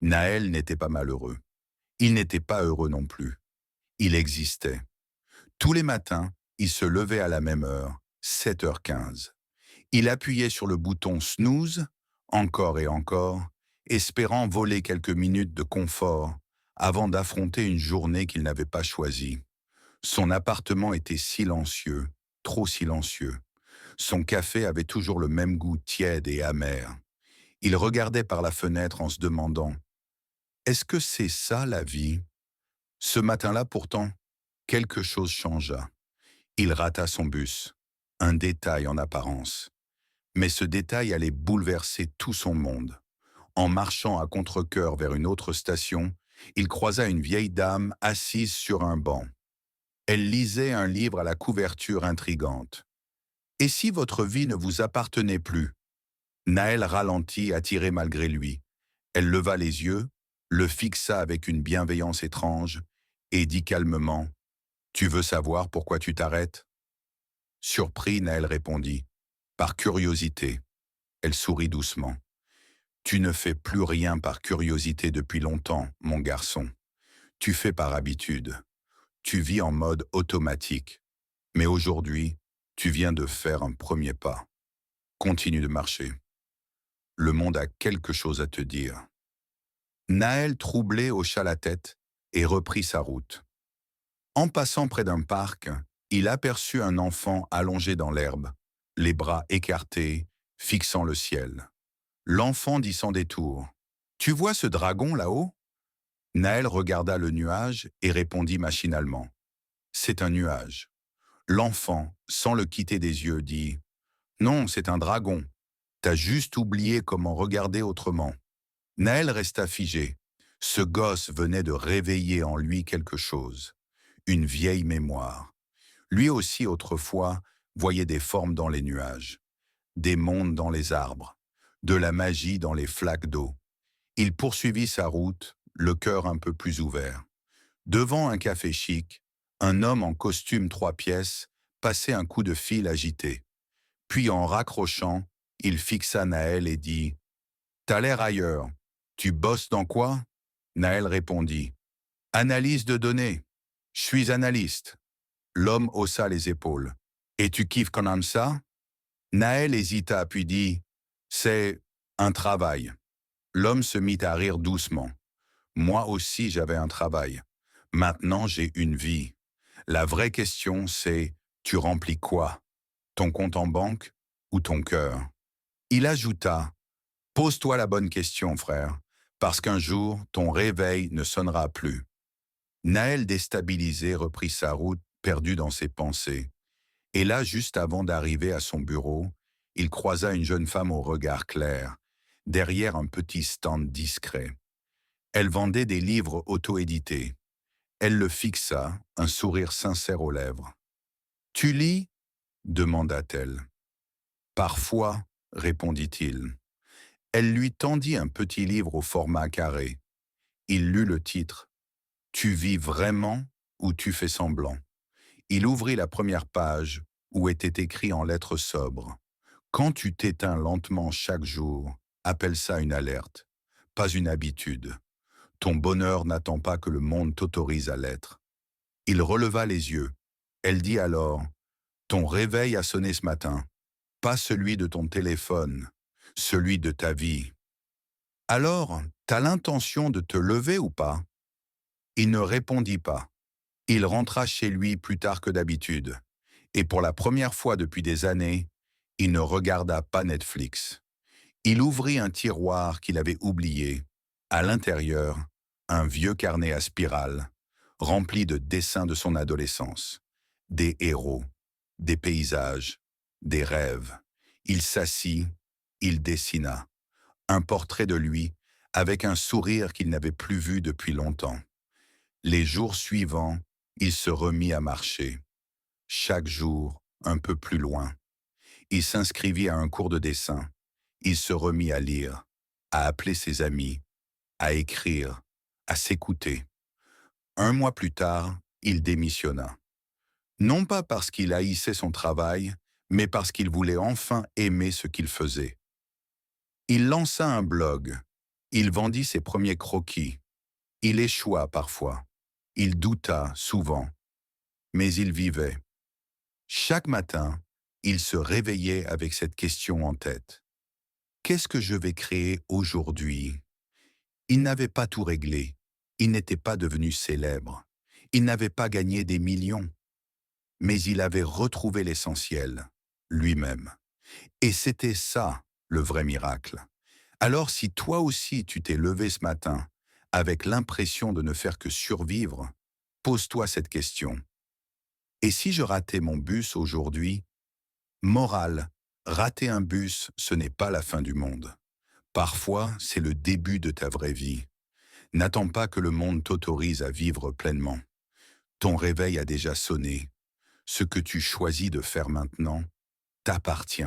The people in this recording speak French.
Naël n'était pas malheureux. Il n'était pas heureux non plus. Il existait. Tous les matins, il se levait à la même heure, 7h15. Il appuyait sur le bouton snooze, encore et encore, espérant voler quelques minutes de confort avant d'affronter une journée qu'il n'avait pas choisie. Son appartement était silencieux, trop silencieux. Son café avait toujours le même goût tiède et amer. Il regardait par la fenêtre en se demandant: est-ce que c'est ça la vie? Ce matin-là, pourtant, quelque chose changea. Il rata son bus. Un détail en apparence. Mais ce détail allait bouleverser tout son monde. En marchant à contre-cœur vers une autre station, il croisa une vieille dame assise sur un banc. Elle lisait un livre à la couverture intrigante. « Et si votre vie ne vous appartenait plus ?» Naël ralentit, attiré malgré lui. Elle leva les yeux, le fixa avec une bienveillance étrange et dit calmement: « Tu veux savoir pourquoi tu t'arrêtes ?» Surpris, Naël répondit: « Par curiosité. » Elle sourit doucement. « Tu ne fais plus rien par curiosité depuis longtemps, mon garçon. Tu fais par habitude. Tu vis en mode automatique. Mais aujourd'hui, tu viens de faire un premier pas. Continue de marcher. Le monde a quelque chose à te dire. » Naël, troublé, hocha la tête et reprit sa route. En passant près d'un parc, il aperçut un enfant allongé dans l'herbe, les bras écartés, fixant le ciel. L'enfant dit sans détour: « Tu vois ce dragon là-haut ?» Naël regarda le nuage et répondit machinalement: « C'est un nuage. » L'enfant, sans le quitter des yeux, dit: « Non, c'est un dragon. T'as juste oublié comment regarder autrement. » Naël resta figé. Ce gosse venait de réveiller en lui quelque chose, une vieille mémoire. Lui aussi, autrefois, voyait des formes dans les nuages, des mondes dans les arbres, de la magie dans les flaques d'eau. Il poursuivit sa route, le cœur un peu plus ouvert. Devant un café chic, un homme en costume 3 pièces passait un coup de fil agité. Puis en raccrochant, il fixa Naël et dit: « T'as l'air ailleurs. Tu bosses dans quoi ?» Naël répondit: « Analyse de données. Je suis analyste. » L'homme haussa les épaules. « Et tu kiffes quand même ça ?» Naël hésita puis dit: « C'est un travail. » L'homme se mit à rire doucement. « Moi aussi j'avais un travail. Maintenant j'ai une vie. La vraie question c'est: tu remplis quoi? Ton compte en banque ou ton cœur ?» Il ajouta: « Pose-toi la bonne question, frère, parce qu'un jour ton réveil ne sonnera plus. » Naël, déstabilisé, reprit sa route, perdu dans ses pensées. Et là, juste avant d'arriver à son bureau, il croisa une jeune femme au regard clair, derrière un petit stand discret. Elle vendait des livres auto-édités. Elle le fixa, un sourire sincère aux lèvres. « Tu lis ?» demanda-t-elle. « Parfois, » répondit-il. Elle lui tendit un petit livre au format carré. Il lut le titre: « Tu vis vraiment ou tu fais semblant ?» Il ouvrit la première page où était écrit en lettres sobres: « Quand tu t'éteins lentement chaque jour, appelle ça une alerte, pas une habitude. Ton bonheur n'attend pas que le monde t'autorise à l'être. » Il releva les yeux. Elle dit alors: « Ton réveil a sonné ce matin, pas celui de ton téléphone, celui de ta vie. Alors, t'as l'intention de te lever ou pas ?» Il ne répondit pas. Il rentra chez lui plus tard que d'habitude. Et pour la première fois depuis des années, il ne regarda pas Netflix. Il ouvrit un tiroir qu'il avait oublié. À l'intérieur, un vieux carnet à spirale, rempli de dessins de son adolescence. Des héros, des paysages, des rêves. Il s'assit, il dessina. Un portrait de lui, avec un sourire qu'il n'avait plus vu depuis longtemps. Les jours suivants, il se remit à marcher. Chaque jour, un peu plus loin. Il s'inscrivit à un cours de dessin. Il se remit à lire, à appeler ses amis, à écrire, à s'écouter. Un mois plus tard, il démissionna. Non pas parce qu'il haïssait son travail, mais parce qu'il voulait enfin aimer ce qu'il faisait. Il lança un blog, Il vendit ses premiers croquis. Il échoua parfois. Il douta souvent. Mais il vivait. Chaque matin, il se réveillait avec cette question en tête. Qu'est-ce que je vais créer aujourd'hui? Il n'avait pas tout réglé. Il n'était pas devenu célèbre. Il n'avait pas gagné des millions. Mais il avait retrouvé l'essentiel, lui-même. Et c'était ça, le vrai miracle. Alors si toi aussi tu t'es levé ce matin avec l'impression de ne faire que survivre, pose-toi cette question. Et si je ratais mon bus aujourd'hui? Morale, rater un bus, ce n'est pas la fin du monde. Parfois, c'est le début de ta vraie vie. N'attends pas que le monde t'autorise à vivre pleinement. Ton réveil a déjà sonné. Ce que tu choisis de faire maintenant t'appartient.